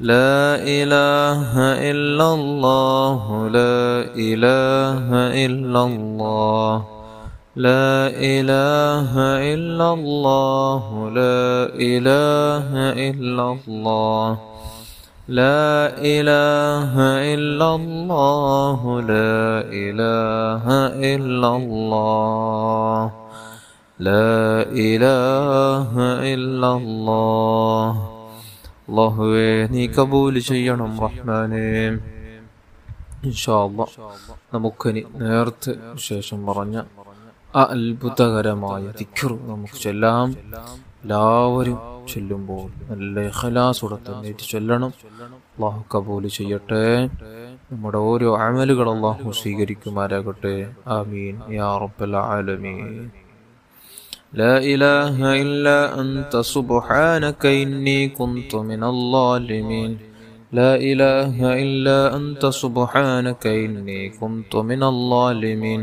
لا إله إلا الله لا إله إلا الله لا إله إلا الله لا إله إلا الله لا إله إلا الله لا إله إلا الله لا إله إلا الله അല്ലാഹുവേ നീ കബൂൽ ചെയ്യണം റഹ്മാനേ. ഇൻഷാ അല്ലാഹ് നമുക്കിനി നേരത്തെ ശേഷം പറഞ്ഞ അത്ഭുതകരമായ ദിക്ർ നമുക്ക് ചൊല്ലാം. എല്ലാവരും ചൊല്ലുമ്പോൾ നല്ല ഇഖ്ലാസോടെ തന്നെ ചൊല്ലണം. അല്ലാഹു കബൂൽ ചെയ്യട്ടെ. നമ്മുടെ ഓരോ അമലുകൾ അല്ലാഹു സ്വീകരിക്കുമാറാകട്ടെ. ആമീൻ യാ റബ്ബൽ ആലമീൻ. لا إله إلا أنت سبحانك إني كنت من الظالمين لا إله إلا أنت سبحانك إني كنت من الظالمين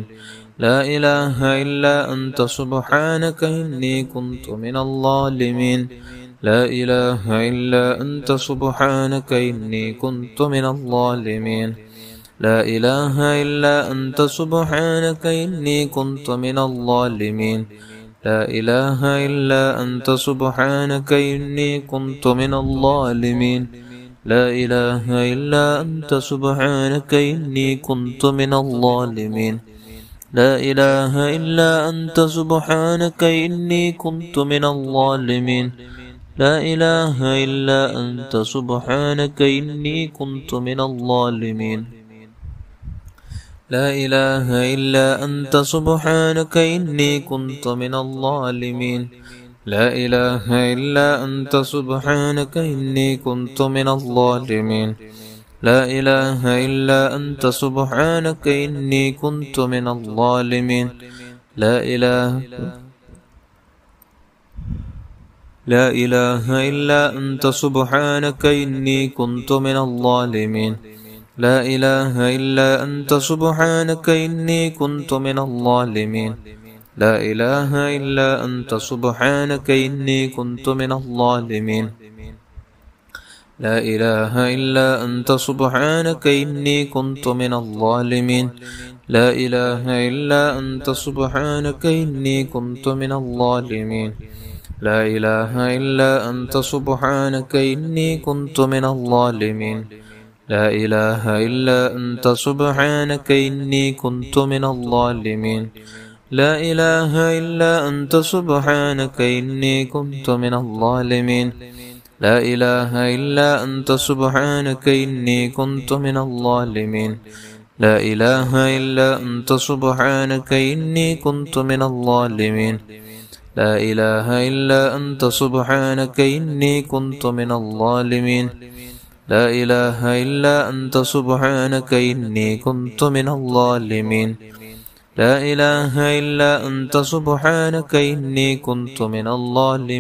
لا إله إلا أنت سبحانك إني كنت من الظالمين لا إله إلا أنت سبحانك إني كنت من الظالمين لا إله إلا أنت سبحانك إني كنت من الظالمين لا إله إلا أنت سبحانك إني كنت من الظالمين لا إله إلا أنت سبحانك إني كنت من الظالمين لا إله إلا أنت سبحانك إني كنت من الظالمين لا إله إلا أنت سبحانك إني كنت من الظالمين لا إله إلا أنت سبحانك إني كنت من الظالمين لا إله إلا أنت سبحانك إني كنت من الظالمين لا إله إلا أنت سبحانك إني كنت من الظالمين لا إله إلا أنت سبحانك إني كنت من الظالمين لا إله إلا أنت سبحانك إني كنت من الظالمين لا إله إلا أنت سبحانك إني كنت من الظالمين لا إله إلا أنت سبحانك إني كنت من الظالمين لا إله إلا أنت سبحانك إني كنت من الظالمين لا إله إلا أنت سبحانك إني كنت من الظالمين لا إله إلا أنت سبحانك إني كنت من الظالمين لا إله إلا أنت سبحانك إني كنت من الظالمين لا إله إلا أنت سبحانك إني كنت من الظالمين لا إله إلا أنت سبحانك إني كنت من الظالمين لا إله إلا أنت سبحانك إني كنت من الظالمين لا إله إلا أنت سبحانك إني كنت من الظالمين لا إله إلا أنت سبحانك إني كنت من الظالمين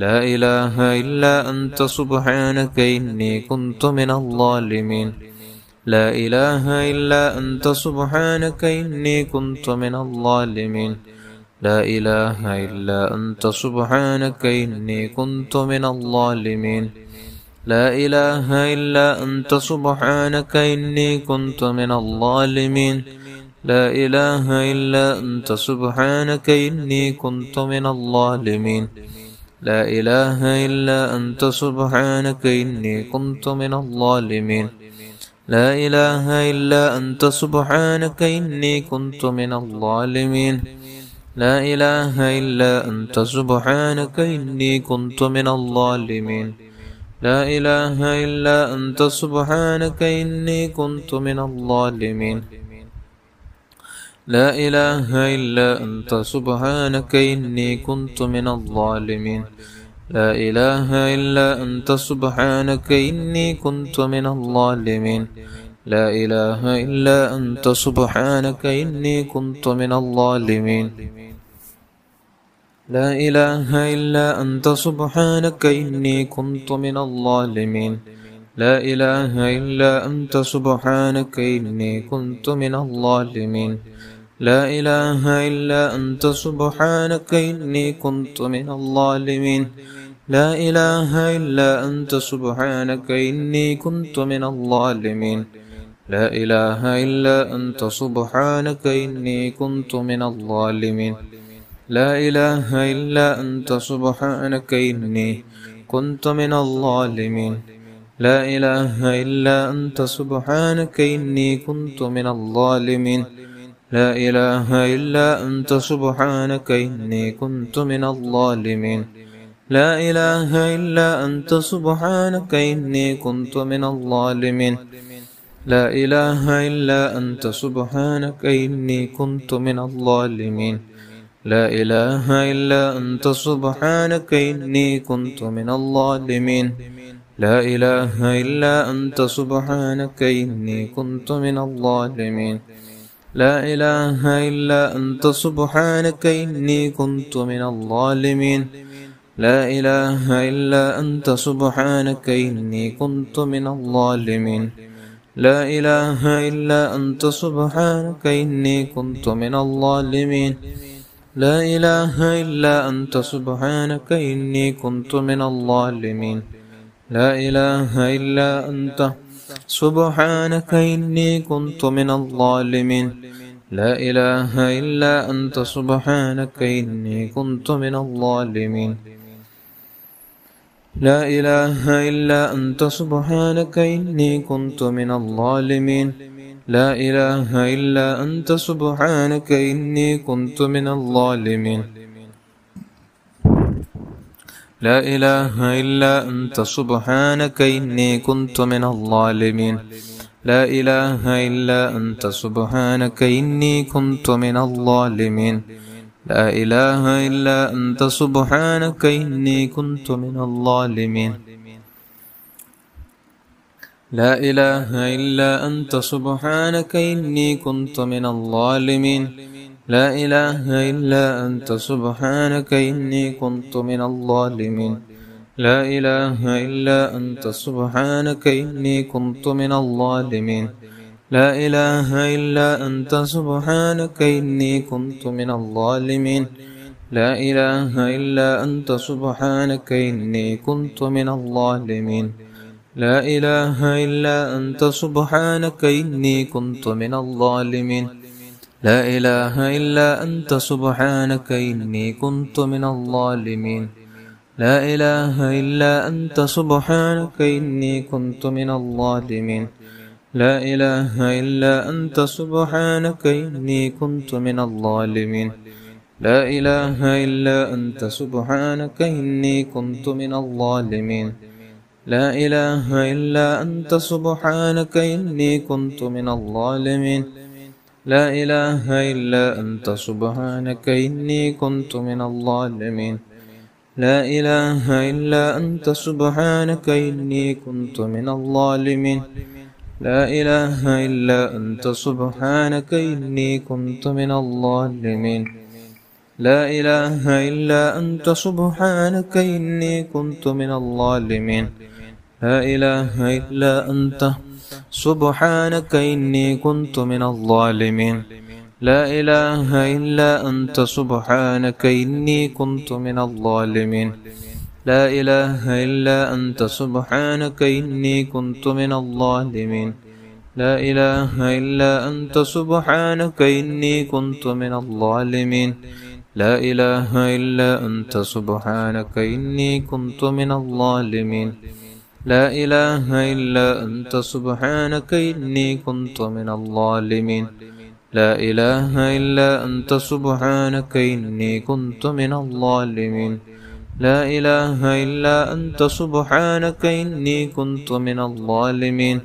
لا إله إلا أنت سبحانك إني كنت من الظالمين لا إله إلا أنت سبحانك إني كنت من الظالمين لا إله إلا أنت سبحانك إني كنت من الظالمين لا إله إلا أنت سبحانك إني كنت من الظالمين لا إله إلا أنت سبحانك إني كنت من الظالمين لا إله إلا أنت سبحانك إني كنت من الظالمين لا إله إلا أنت سبحانك إني كنت من الظالمين لا إله إلا أنت سبحانك إني كنت من الظالمين لا إله إلا أنت سبحانك إني كنت من الظالمين لا إله إلا أنت سبحانك إني كنت من الظالمين لا إله إلا أنت سبحانك إني كنت من الظالمين لا إله إلا أنت سبحانك إني كنت من الظالمين لا إله إلا أنت سبحانك إني كنت من الظالمين لا إله إلا أنت سبحانك إني كنت من الظالمين لا إله إلا أنت سبحانك إني كنت من الظالمين لا إله إلا أنت سبحانك إني كنت من الظالمين لا إله إلا أنت سبحانك إني كنت من الظالمين لا إله إلا أنت سبحانك إني كنت من الظالمين لا إله إلا أنت سبحانك إني كنت من الظالمين لا إله إلا أنت سبحانك إني كنت من الظالمين لا إله إلا أنت سبحانك إني كنت من الظالمين لا إله إلا أنت سبحانك إني كنت من الظالمين لا إله إلا أنت سبحانك إني كنت من الظالمين لا إله إلا أنت سبحانك إني كنت من الظالمين لا إله إلا أنت سبحانك إني كنت من الظالمين لا إله إلا أنت سبحانك إني كنت من الظالمين لا إله إلا أنت سبحانك إني كنت من الظالمين لا إله إلا أنت سبحانك إني كنت من الظالمين لا إله إلا أنت سبحانك إني كنت من الظالمين لا إله إلا أنت سبحانك إني كنت من الظالمين لا إله إلا أنت سبحانك إني كنت من الظالمين لا إله إلا أنت سبحانك إني كنت من الظالمين لا إله إلا أنت سبحانك إني كنت من الظالمين لا إله إلا أنت سبحانك إني كنت من الظالمين لا إله إلا أنت سبحانك إني كنت من الظالمين لا إله إلا أنت سبحانك إني كنت من الظالمين لا إله إلا أنت سبحانك إني كنت من الظالمين لا إله إلا أنت سبحانك إني كنت من الظالمين لا إله إلا أنت سبحانك إني كنت من الظالمين لا إله إلا أنت سبحانك إني كنت من الظالمين لا إله إلا أنت سبحانك إني كنت من الظالمين لا إله إلا أنت سبحانك إني كنت من الظالمين لا إله إلا أنت سبحانك إني كنت من الظالمين لا إله إلا أنت سبحانك إني كنت من الظالمين لا إله إلا أنت سبحانك إني كنت من الظالمين لا إله إلا أنت سبحانك إني كنت من الظالمين لا إله إلا أنت سبحانك إني كنت من الظالمين لا إله إلا أنت سبحانك إني كنت من الظالمين لا إله إلا أنت سبحانك إني كنت من الظالمين لا إله إلا أنت سبحانك إني كنت من الظالمين لا إله إلا أنت سبحانك إني كنت من الظالمين لا إله إلا أنت سبحانك إني كنت من الظالمين لا إله إلا أنت سبحانك إني كنت من الظالمين لا إله إلا أنت سبحانك إني كنت من الظالمين لا إله إلا أنت سبحانك إني كنت من الظالمين لا إله إلا أنت سبحانك إني كنت من الظالمين لا إله إلا أنت سبحانك إني كنت من الظالمين لا إله إلا أنت سبحانك إني كنت من الظالمين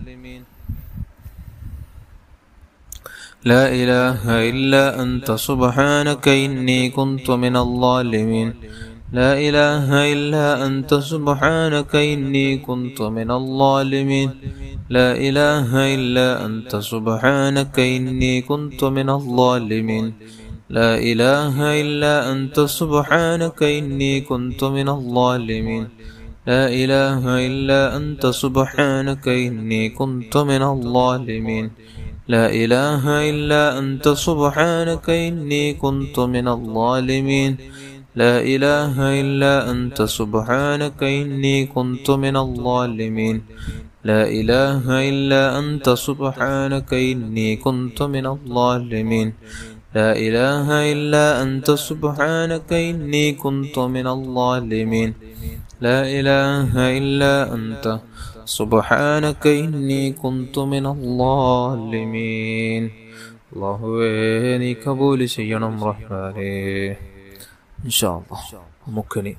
لا إله إلا أنت سبحانك إني كنت من الظالمين لا إله إلا أنت سبحانك إني كنت من الظالمين لا إله إلا أنت سبحانك إني كنت من الظالمين لا إله إلا أنت سبحانك إني كنت من الظالمين لا إله إلا أنت سبحانك إني كنت من الظالمين لا إله إلا أنت سبحانك إني كنت من الظالمين لا إله إلا أنت سبحانك إني كنت من الظالمين لا إله إلا أنت سبحانك إني كنت من الظالمين لا إله إلا أنت سبحانك إني كنت من الظالمين لا إله إلا أنت سبحانك إني كنت من الظالمين അല്ലാഹുവേ നീ കബൂൽ ചെയ്യണം റഹ്മാനേ. ഇൻഷാ അല്ലാഹ് നമുക്കിനി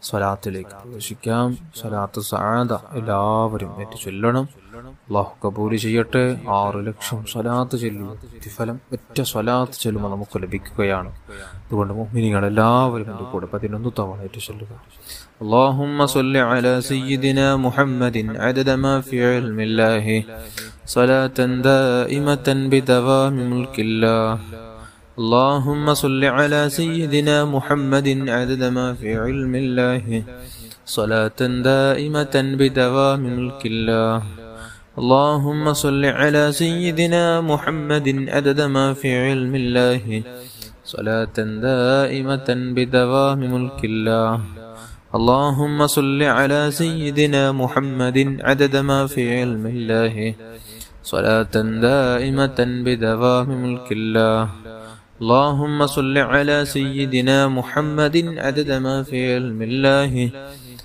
സ്വലാത്തിലേക്ക് പ്രവേശിക്കാം. സ്വലാത്ത് സആദ എല്ലാവരും ഏറ്റു ചൊല്ലണം. അല്ലാഹു കബൂൽ ചെയ്യട്ടെ. 6 ലക്ഷം സ്വലാത്ത് ചൊല്ലുക പ്രതിഫലം ഒറ്റ സ്വലാത്ത് ചൊല്ലുമ്പോൾ നമുക്ക് ലഭിക്കുകയാണ്. അതുകൊണ്ട് മുഅ്മിനീങ്ങൾ എല്ലാവരും എൻ്റെ കൂടെ 11 തവണ ഏറ്റു ചൊല്ലുക. اللهم صل على سيدنا محمد عدد ما في علم الله صلاة دائمة بدوام ملك الله. اللهم صل على سيدنا محمد عدد ما في علم الله صلاة دائمة بدوام ملك الله. اللهم صل على سيدنا محمد عدد ما في علم الله صلاة دائمة بدوام ملك الله. اللهم صل على سيدنا محمد عدد ما في علم الله صلاة دائمة بدوام ملك الله. اللهم صل على سيدنا محمد عدد ما في علم الله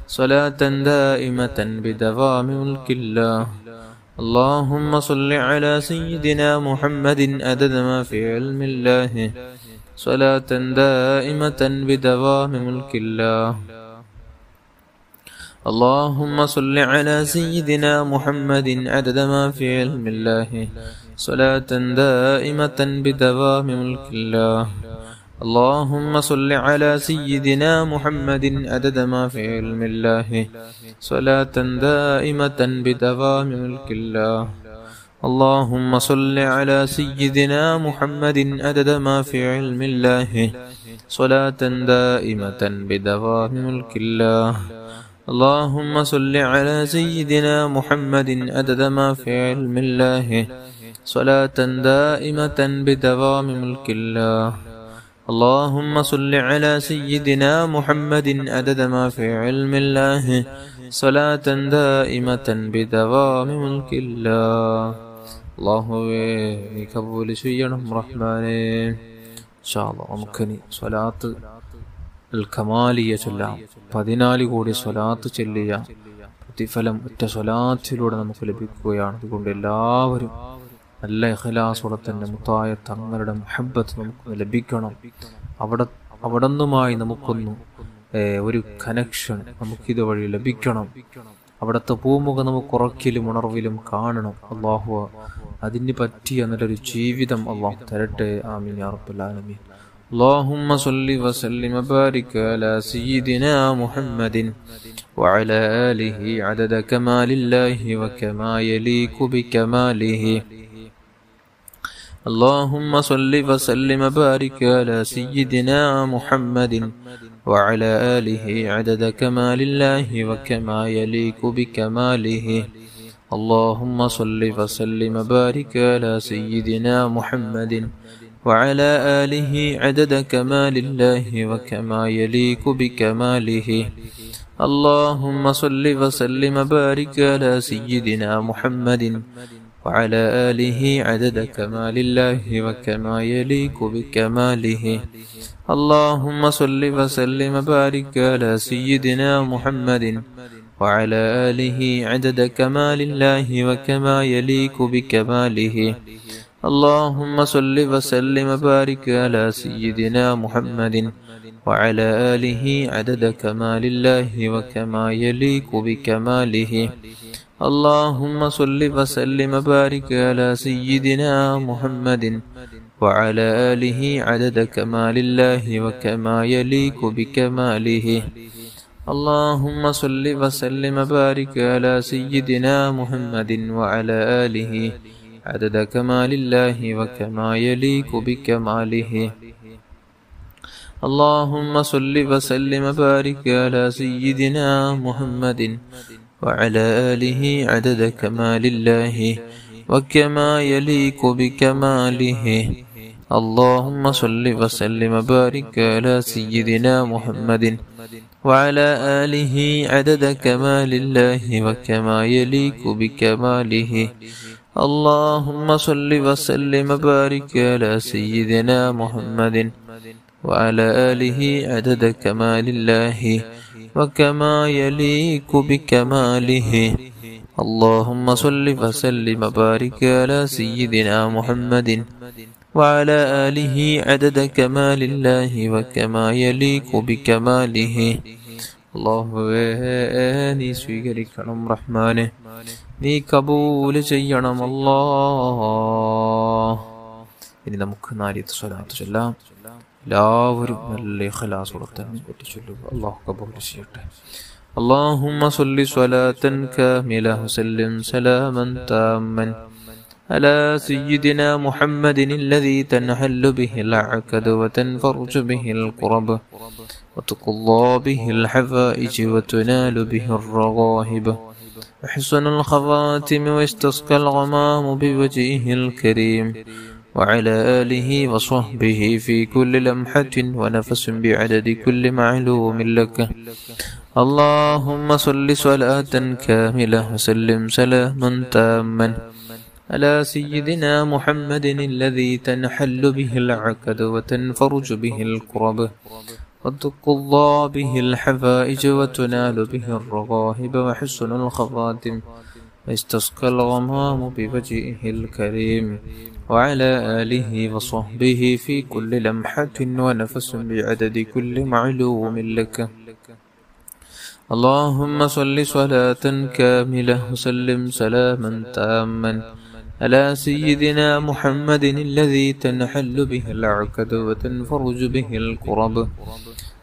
صلاة دائمة بدوام ملك الله. اللهم صل على سيدنا محمد عدد ما في علم الله صلاة دائمة بدوام ملك الله. اللهم صل على سيدنا محمد عدد ما في علم الله صلاة دائمة بدوام ملك الله. اللهم صل على سيدنا محمد عدد ما في علم الله صلاة دائمة بدوام ملك الله. اللهم صل على سيدنا محمد عدد ما في علم الله صلاة دائمة بدوام ملك الله. اللهم صل على سيدنا محمد عدد ما في علم الله صلاة دائمة بدوام ملك الله. اللهم صل على سيدنا محمد عدد ما في علم الله صلاة دائمة بدوام ملك الله. അല്ലാഹുവേ നീ കബൂൽ ചെയ്യണം റഹ്മാനേ. ഇൻഷാ അല്ലാഹ് നമുക്കിനി സ്വലാത്ത് കമാലിയ ചൊല്ലാം. 14 കോടി സ്വലാത്ത് ചൊല്ലിയ പ്രതിഫലം ഒറ്റ സ്വലാത്തിലൂടെ നമുക്ക് ലഭിക്കുകയാണ്. അതുകൊണ്ട് എല്ലാവരും നല്ല ഇഖ്ലാസോടെ തന്നെ മുത്തായ തങ്ങളുടെ മുഹബ്ബത്ത് നമുക്ക് ലഭിക്കണം. അവിടെ നിന്നുമായി നമുക്കൊന്ന് ഒരു കണക്ഷൻ നമുക്കിത് വഴി ലഭിക്കണം. അവിടുത്തെ പൂമുഖം നമുക്ക് ഉറക്കിലും ഉണർവിലും കാണണം. അല്ലാഹു അതിന് പറ്റിയ നല്ലൊരു ജീവിതം അല്ലാഹു തരട്ടെ. ആമീൻ യാ റബ്ബൽ ആലമീൻ. اللهم صل وسلم وبارك على سيدنا محمد وعلى آله عدد كمال الله وكما يليق بكماله. اللهم صل وسلم وبارك على سيدنا محمد وعلى آله عدد كمال الله وكما يليق بكماله. اللهم صل وسلم وبارك على سيدنا محمد وعلى آله عدد كمال الله وكما يليق بكماله. اللهم صل وسلم وبارك على سيدنا محمد وعلى آله عدد كمال الله وكما يليق بكماله. اللهم صل وسلم وبارك على سيدنا محمد وعلى آله عدد كمال الله وكما يليق بكماله. اللهم صل وسلم وبارك على سيدنا محمد وعلى آله عدد كمال الله وكما يليق بكماله. اللهم صل وسلم وبارك على سيدنا محمد وعلى آله عدد كمال الله وكما يليق بكماله. اللهم صل وسلم وبارك على سيدنا محمد وعلى آله عدد كمال الله وكما يليق بكماله. اللهم صل وسلم وبارك على سيدنا محمد وعلى آله عدد كمال الله وكما يليق بكماله. اللهم صل وسلم وبارك على سيدنا محمد وعلى آله عدد كمال الله وكما يليق بكماله. اللهم صل وسلم وبارك على سيدنا محمد وعلى آله عدد كمال الله وكما يليق بكماله. اللهم صل وسلم وبارك على سيدنا محمد وعلى آله عدد كمال الله وكما يليق بكماله. അല്ലാഹുവേ നീ സ്വീകരിക്കണം റഹ്മാനെ, നീ കബൂൽ ചെയ്യണം അല്ലാഹ്. ഇനി നമുക്ക് നാലിയത്ത് സ്വലാത്ത് ചൊല്ലാം. എല്ലാവരും നല്ല ഇഖ്ലാസോടെ തന്നെ ചൊല്ലുക. അല്ലാഹു കബൂൽ ചെയ്യട്ടെ. اللهم صل صلاة كاملة وسلم سلاما تاما على سيدنا محمد الذي تنحل به العقد وتنفرج به الكرب وتقضى به الحوائج وتنال به الرغائب وحسن الخواتم واستسقى الغمام بوجهه الكريم وعلى آله وصحبه في كل لمحة ونفس بعدد كل معلوم لك. اللهم صل صلاة كاملة وسلم سلاما تاما على سيدنا محمد الذي تنحل به العقد وتنفرج به الكرب وتقضى به الحوائج وتنال به الرغائب وحسن الخواتم واستسقى الغمام بوجهه الكريم وعلى آله وصحبه في كل لمحة ونفس بعدد كل معلوم لك. اللهم صل صلاة كاملة وسلم سلاما تاما على سيدنا محمد الذي تنحل به العقد وتنفرج به الكرب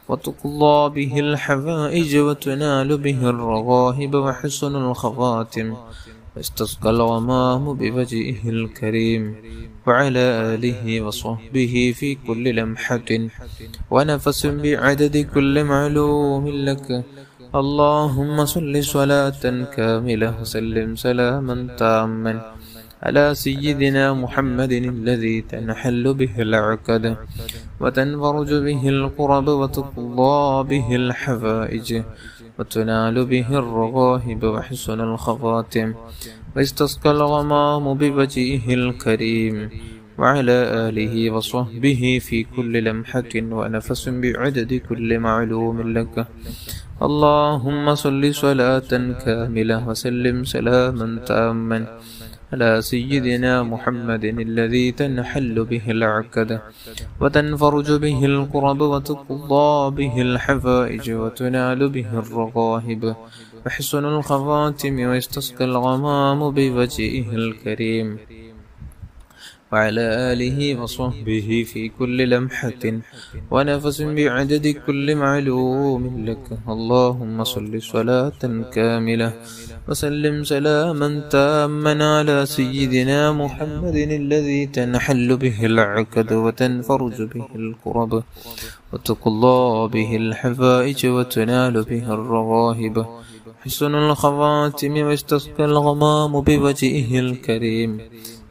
وتقضى به الحوائج وتنال به الرغائب وحسن الخواتم واستسقى الغمام بوجهه الكريم وعلى آله وصحبه في كل لمحة ونفس بعدد كل معلوم لك. اللهم صل صلاة كاملة وسلم سلاما تاما على سيدنا محمد الذي تنحل به العقد وتنفرج به الكرب وتقضى به الحوائج وتنال به الرغائب وحسن الخواتم واستسقى الغمام بوجهه الكريم وعلى آله وصحبه في كل لمحة ونفس بعدد كل معلوم لك. اللهم صل صلاة كاملة وسلم سلاما تاما على سيدنا محمد الذي تنحل به العقد وتنفرج به الكرب وتقضى به الحوائج وتنال به الرغائب وحسن الخواتم واستسقى الغمام بوجهه الكريم وعلى آله وصحبه في كل لمحة ونفس بعدد كل معلوم لك. اللهم صل صلاة كاملة وسلم سلاما تاما على سيدنا محمد الذي تنحل به العقد وتنفرج به الكرب وتقضى به الحوائج وتنال به الرغائب حسن الخواتم واستسقى الغمام بوجهه الكريم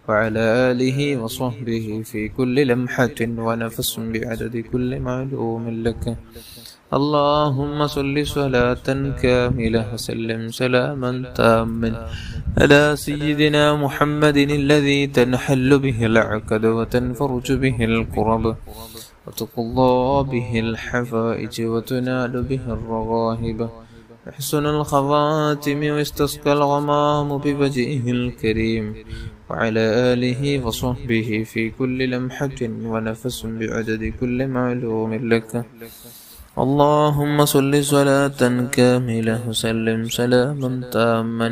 وعلى آله وصحبه في كل لمحة ونفس بعدد كل معلوم لك. اللهم صل صلاة كاملة وسلم سلاما تاما على سيدنا محمد الذي تنحل به العقد وتنفرج به الكرب وتقضى به الحوائج وتنال به الرغائب حسن الخواتم واستسقى الغمام بوجهه الكريم وعلى آله وصحبه في كل لمحة ونفس بعدد كل معلوم لك. اللهم صل صلاة كاملة وسلم سلاما تاما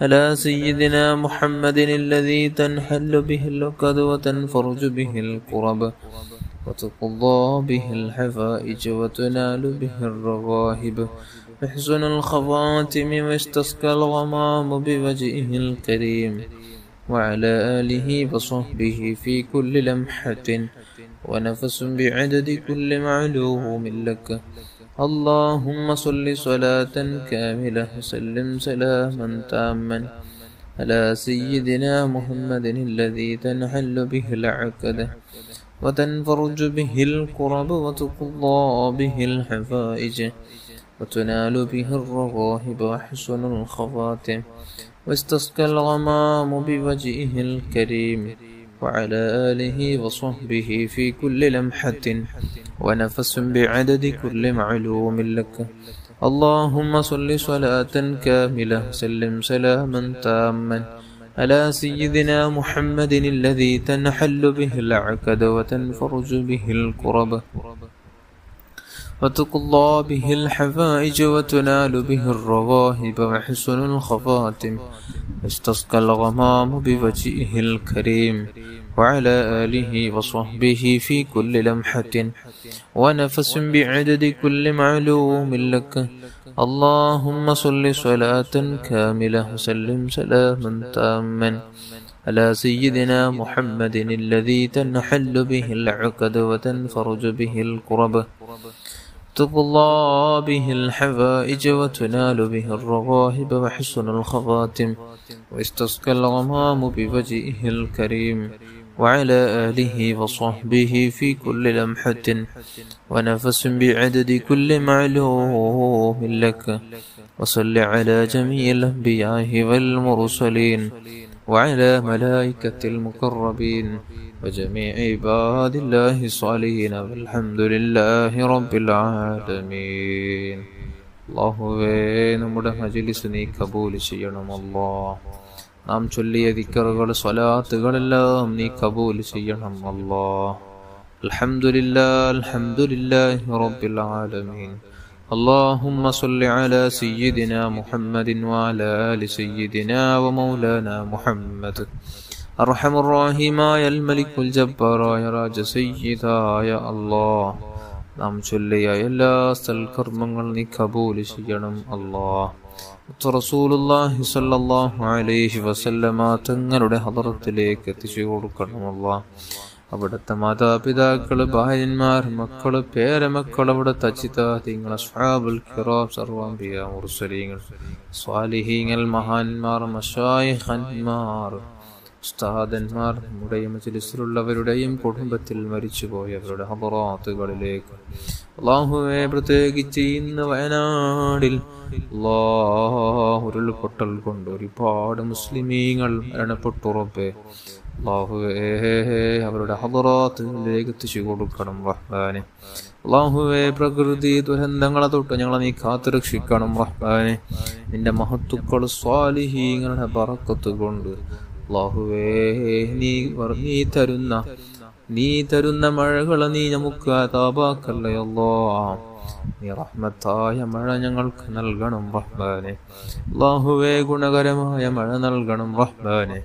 على سيدنا محمد الذي تنحل به العقد وتنفرج به الكرب وتقضى به الحوائج وتنال به الرغائب وحسن الخواتم واستسقى الغمام بوجهه الكريم وعلى آله وصحبه في كل لمحة ونفس بعدد كل معلوم لك. اللهم صل صلاة كاملة وسلم سلاما تاما على سيدنا محمد الذي تنحل به العقد وتنفرج به الكرب وتقضى به الحفائج وتنال به الرغائب وحسن الخواتم واستسقى الغمام بوجهه الكريم وعلى آله وصحبه في كل لمحة ونفس بعدد كل معلوم لك. اللهم صل صلاة كاملة سلم سلاما تاما على سيدنا محمد الذي تنحل به العقد وتنفرج به الكرب وتقضى به الحفائج وتنال به الرغائب وحسن الخواتم واستسقى الغمام بوجهه الكريم وعلى آله وصحبه في كل لمحة ونفس بعدد كل معلوم لك. اللهم صل صلاة كاملة وسلم سلاما تاما على سيدنا محمد الذي تنحل به العقد وتنفرج به الكرب تقضى به الحوائج وتنال به الرغائب وحسن الخواتم واستسقى الغمام بوجهه الكريم وعلى آله وصحبه في كل لمحة ونفس بعدد كل معلوم لك. وصل على جميع الأنبياء والمرسلين وعلى ملائكة المقربين وجميع عباد الله الصالحين والحمد لله رب العالمين. അല്ലാഹുവേ, നമ്മുടെ മജ്‌ലിസ് നീ കബൂൽ ചെയ്യണം. അല്ലാഹ്, നാം ചൊല്ലിയ ദിക്റുകൾ സ്വലാത്തുകളെല്ലാം നീ കബൂൽ ചെയ്യണം. അല്ലാഹ്. അൽഹംദുലില്ലാഹ് അൽഹംദുലില്ലാഹി റബ്ബിൽ ആലമീൻ. اللهم صل على سيدنا محمد وعلى آل سيدنا ومولانا محمد. أرحم الراحمين يا الملك الجبار يا راج سيدا يا الله. നാം ചൊല്ലിയ എല്ലാ സൽക്കർമ്മങ്ങൾ നീ കബൂൽ ചെയ്യണം. അല്ലാഹ്. റസൂലുള്ളാഹി സ്വല്ലല്ലാഹു അലൈഹി വസല്ലമ തങ്ങളുടെ ഹദറത്തിലേക്ക് എത്തിച്ചു കൊടുക്കണം. അല്ലാഹ്. അവിടുത്തെ മാതാപിതാക്കള്, ഭാര്യന്മാർ, മക്കള്, പേരമക്കൾ, അവിടുത്തെ അജിതാദിങ്ങൾ, അസ്ഹാബുൽ കിറാം, സർവാംബിയ മുർസലീങ്ങൾ, സ്വാലിഹീങ്ങൾ, മഹാന്മാർ, മശായിഖന്മാർ, ഉസ്താദന്മാർ, നമ്മുടെ മജ്‌ലിസിലുള്ളവരുടെയും കുടുംബത്തിൽ മരിച്ചുപോയവരുടെ ഹദറാത്തുകളിലേക്ക് അല്ലാഹുവേ, പ്രത്യേകിച്ച് ഇന്ന് വയനാടിൽ ഉരുൾപൊട്ടൽ കൊണ്ട് ഒരുപാട് മുസ്ലിമീങ്ങൾ മരണപ്പെട്ടു. റബ്ബേ, അല്ലാഹുവേ, അവരുടെ ഹദറാത്തുകളിലേക്ക് എത്തിച്ചു കൊടുക്കണം റഹ്മാനെ. അല്ലാഹുവേ, പ്രകൃതി ദുരന്തങ്ങളെ തൊട്ട് ഞങ്ങളെ നീ കാത്തുരക്ഷിക്കണം റഹ്മാനെ. നിന്റെ മഹത്തുക്കൾ സ്വാലിഹീങ്ങളുടെ ബറക്കത്ത് കൊണ്ട് അല്ലാഹുവേ, നീ തരുന്ന മഴകളെ നീ നമുക്ക് അതാപാക്കല്ലേ അല്ലാഹ്. നീ റഹ്മത്തായ മഴ ഞങ്ങൾക്ക് നൽകണം റഹ്മാനെ. അല്ലാഹുവേ, ഗുണകരമായ മഴ നൽകണം റഹ്മാനെ.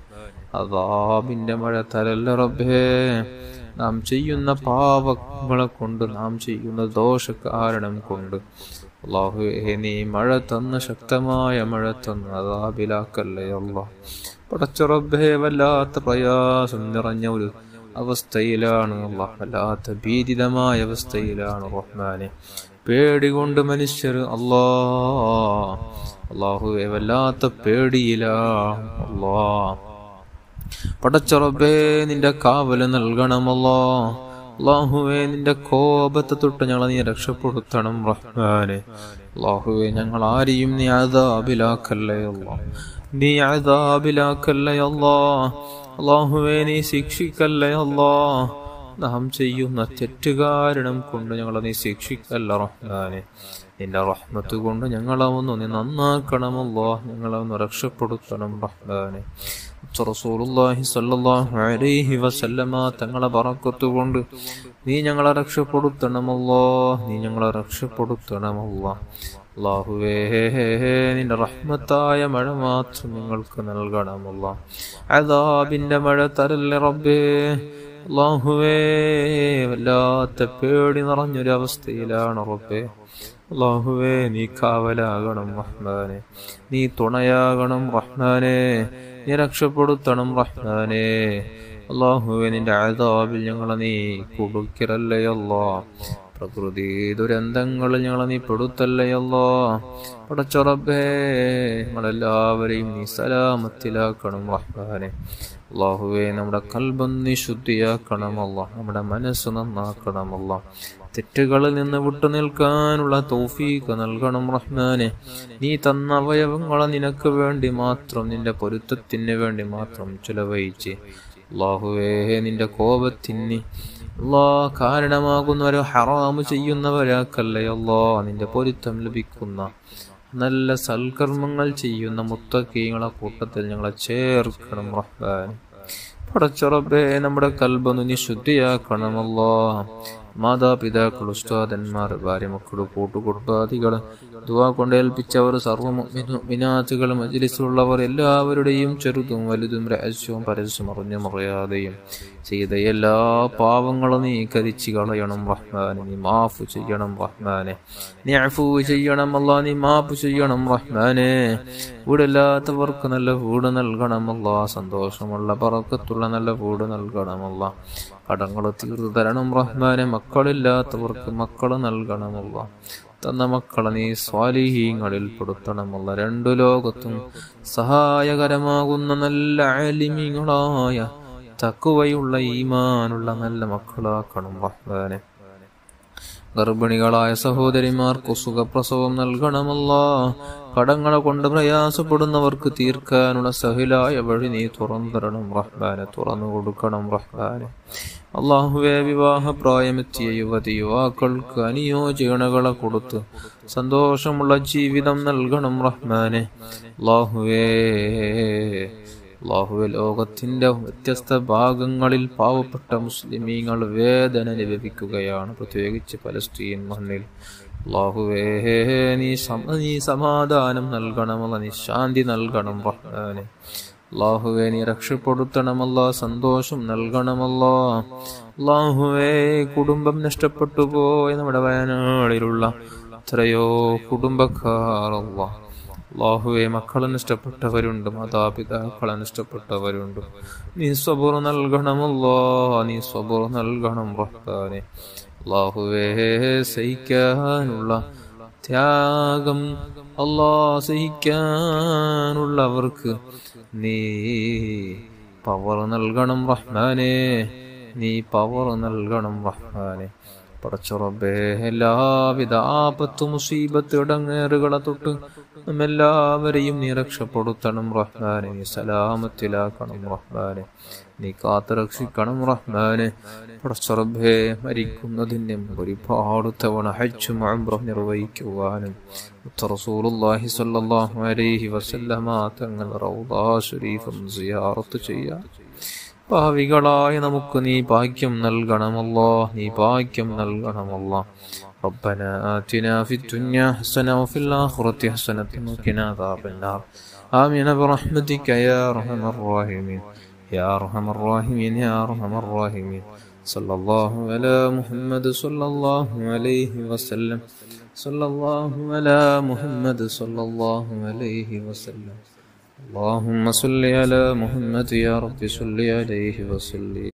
അദാബിന്റെ മഴ തരല്ല റബ്ബേ. നാം ചെയ്യുന്ന പാപങ്ങളെ കൊണ്ട്, നാം ചെയ്യുന്ന ദോഷ കാരണം കൊണ്ട് അല്ലാഹുവേ, നീ മഴ തന്ന, ശക്തമായ മഴ തന്ന അദാബിലാക്കല്ലേ അല്ലാഹ്. പടച്ച റബ്ബേ, വല്ലാത്ത പ്രയാസം നിറഞ്ഞ ഒരു അവസ്ഥയിലാണ് അല്ലാഹ്, വല്ലാത്ത ഭീതിതമായ അവസ്ഥയിലാണ് റഹ്മാനെ. പേടികൊണ്ട് മനുഷ്യർ അല്ലാഹുവേ വല്ലാത്ത പേടിയിലാണ് അല്ലാഹ്. പടച്ച റബ്ബേ, നിന്റെ കാവല് നൽകണം അല്ലാഹ്. അല്ലാഹുവേ, നിന്റെ കോപത്തെ തൊട്ട് ഞങ്ങളെ നീ രക്ഷപ്പെടുത്തണം റഹ്മാനെ. അല്ലാഹുവേ, ഞങ്ങൾ ആരെയും നീ അദാബിലാക്കല്ലേ അല്ലാഹ്. നീ അദാബിലാക്കല്ലേ അല്ലാഹ്. അല്ലാഹുവേ, നീ ശിക്ഷിക്കല്ലേ അല്ലാഹ്. നാം ചെയ്യുന്ന തെറ്റ് കാരണം കൊണ്ട് ഞങ്ങളെ നീ ശിക്ഷിക്കല്ല റഹ്മാനെ. നിന്റെ റഹ്മത്ത് കൊണ്ട് ഞങ്ങളെ ഒന്ന് നീ നന്നാക്കണം അല്ലാഹ്. ഞങ്ങളെ ഒന്ന് രക്ഷപ്പെടുത്തണം റഹ്മാനെ. റസൂലുള്ളാഹി സ്വല്ലല്ലാഹു അലൈഹി വസല്ലമ തങ്ങളെ ബറക്കത്ത് കൊണ്ട് നീ ഞങ്ങളെ രക്ഷപ്പെടുത്തണം അല്ലാഹ്. നീ ഞങ്ങളെ രക്ഷപ്പെടുത്തണം അല്ലാഹ്. അല്ലാഹുവേ, നിന്റെ റഹ്മത്തായ മഴ മാത്രം ഞങ്ങൾക്ക് നൽകണം അല്ലാഹ്. അദാബിന്റെ മഴ തരല്ലേ റബ്ബേ. അല്ലാഹുവേ, വല്ലാത്ത പേടി നിറഞ്ഞൊരവസ്ഥയിലാണ് റബ്ബേ. അല്ലാഹുവേ, നീ കാവലാകണം റഹ്മാനെ. നീ തുണയാകണം റഹ്മാനെ. നീ രക്ഷപ്പെടുത്തണം റഹ്മാനെ. അല്ലാഹുവേ, നിന്റെ അദാബിൽ ഞങ്ങളെ നീ കുടുക്കിരല്ലേ അല്ലാഹ്. പ്രകൃതി ദുരന്തങ്ങളിൽ ഞങ്ങളെ നീ പെടുത്തല്ലേ അല്ലാ. പടച്ച റബ്ബേ, ഞങ്ങളെല്ലാവരെയും നീ സലാമത്തിലാക്കണം റഹ്മാനെ. അല്ലാഹുവേ, നമ്മുടെ ഖൽബ് നീ ശുദ്ധിയാക്കണം അല്ലാ, നമ്മുടെ മനസ്സ് നന്നാക്കണം അല്ലാ. തെറ്റുകളിൽ നിന്ന് വിട്ടു നിൽക്കാനുള്ള തൗഫീഖ് നൽകണം റഹ്മാനെ. നീ തന്ന അവയവങ്ങളെ നിനക്ക് വേണ്ടി മാത്രം, നിന്റെ പൊരുത്തത്തിന് വേണ്ടി മാത്രം ചിലവഴിച്ച് അല്ലാഹുവേ, നിന്റെ കോപത്തിന് കാരണമാകുന്നവരോ ഹറാമ് ചെയ്യുന്നവരാക്കല്ലേ അല്ലാ. നിന്റെ പൊരുത്തം ലഭിക്കുന്ന നല്ല സൽക്കർമ്മങ്ങൾ ചെയ്യുന്ന മുത്തഖീങ്ങളെ കൂട്ടത്തിൽ ഞങ്ങളെ ചേർക്കണം റഹ്മാൻ. പടച്ച റബ്ബേ, നമ്മുടെ ഖൽബ് നീ ശുദ്ധിയാക്കണം അല്ലാ. മാതാപിതാക്കൾ, ഉസ്താദന്മാർ, ഭാര്യ, മക്കൾ, കൂട്ടുകുടുംബാദികൾ, ദുആ കൊണ്ട് ഏൽപ്പിച്ചവർ, സർവ്വ മുഅ്മിനാത്തുകൾ, മജ്ലിസിലുള്ളവർ എല്ലാവരുടെയും ചെറുതും വലുതും രഹസ്യവും പരസ്യം അറിഞ്ഞും അറിയാതെയും ചെയ്ത എല്ലാ പാവങ്ങളും നീ കരിച്ചു കളയണം റഹ്മാനെ. നീ മാഫ് ചെയ്യണം റഹ്മാനെ. നീ അഫൂ ചെയ്യണം അല്ലാ. നീ മാഫ് ചെയ്യണം റഹ്മാനെ. വീടില്ലാത്തവർക്ക് നല്ല വീട് നൽകണമല്ലാ. സന്തോഷമുള്ള ബറക്കത്തുള്ള നല്ല വീട് നൽകണമല്ലാ. കടങ്ങൾ തീർന്നു തരണം റഹ്മാനെ. മക്കളില്ലാത്തവർക്ക് മക്കള് നൽകണമല്ല. തന്ന മക്കളെ നീ സ്വാലിഹീങ്ങളിൽ പെടുത്തണമല്ല. രണ്ടു ലോകത്തും സഹായകരമാകുന്ന നല്ല ആലിമീങ്ങളായ തഖ്വയുള്ള ഈമാനുള്ള നല്ല മക്കളാക്കണം റഹ്മാനെ. ഗർഭിണികളായ സഹോദരിമാർക്ക് സുഖപ്രസവം നൽകണമല്ല. കടങ്ങളെ കൊണ്ട് പ്രയാസപ്പെടുന്നവർക്ക് തീർക്കാനുള്ള സഹിലായ വഴി നീ തുറന്നു തരണം റഹ്മാനെ. തുറന്നു കൊടുക്കണം റഹ്മാനെ. അല്ലാഹുവേ, വിവാഹപ്രായമെത്തിയ യുവതി യുവാക്കൾക്ക് അനുയോജ്യണകളെ കൊടുത്ത് സന്തോഷമുള്ള ജീവിതം നൽകണം റഹ്മാനെ. അല്ലാഹുവേ, ലോകത്തിന്റെ വ്യത്യസ്ത ഭാഗങ്ങളിൽ പാവപ്പെട്ട മുസ്ലിമീങ്ങൾ വേദന അനുഭവിക്കുകയാണ്, പ്രത്യേകിച്ച് പലസ്തീൻ മണ്ണിൽ. അല്ലാഹുവേ, നീ സമാധാനം നൽകണമല്ല, നീ ശാന്തി നൽകണം റഹ്മാനെ. അല്ലാഹുവേ, നീ രക്ഷപ്പെടുത്തണമല്ല, സന്തോഷം നൽകണമല്ല. അല്ലാഹുവേ, കുടുംബം നഷ്ടപ്പെട്ടു പോയ നമ്മുടെ വയനാടിലുള്ള എത്രയോ കുടുംബക്കാർ അല്ലാഹുവേ, മക്കളെ നഷ്ടപ്പെട്ടവരുണ്ട്, മാതാപിതാക്കളെ നഷ്ടപ്പെട്ടവരുണ്ട്. നീ സബൂർ നൽകണമല്ലോ, നീ സബൂർ നൽകണം റഹ്മാനെ. അല്ലാഹുവേ, സഹിക്കാനുള്ള ത്യാഗം സഹിക്കാനുള്ളവർക്ക് നീ പവർ നൽകണം റഹ്മാനെ. നീ പവർ നൽകണം റഹ്മാനെ. പടച്ച റബ്ബേ, എല്ലാവിധ ആപത്ത്, മുസീബത്ത്, ഇടങ്ങേറുകളെ തൊട്ട് നമ്മെല്ലാവരെയും നീ രക്ഷപ്പെടുത്തണം റഹ്മാനെ. നീ സലാമത്തിലാക്കണം റഹ്മാനെ. നീ കാത്തു രക്ഷിക്കണം റഹ്മാനെ. പടച്ച റബ്ബേ, മരിക്കുന്നതിന് ഒരുപാട് തവണ ഹജ്ജും ഉംറയും നിർവഹിക്കുവാനും റസൂലുള്ളാഹി സ്വല്ലല്ലാഹു അലൈഹി വസല്ലമ തങ്ങൾ റൗള ശരീഫും സിയാറത്ത് ചെയ്യാൻ ഭാവികളായ നമുക്ക് നീ ഭാഗ്യം നൽകണമല്ലോ, നീ ഭാഗ്യം നൽകണമല്ലോ. ربنا آتنا في الدنيا حسنة وفي الآخرة حسنة وقنا عذاب النار. آمين برحمتك يا أرحم الراحمين يا أرحم الراحمين يا أرحم الراحمين. صلى الله على محمد صلى الله عليه وسلم. صلى الله على محمد صلى الله عليه وسلم. اللهم صل على محمد يا رب صل عليه وسلم.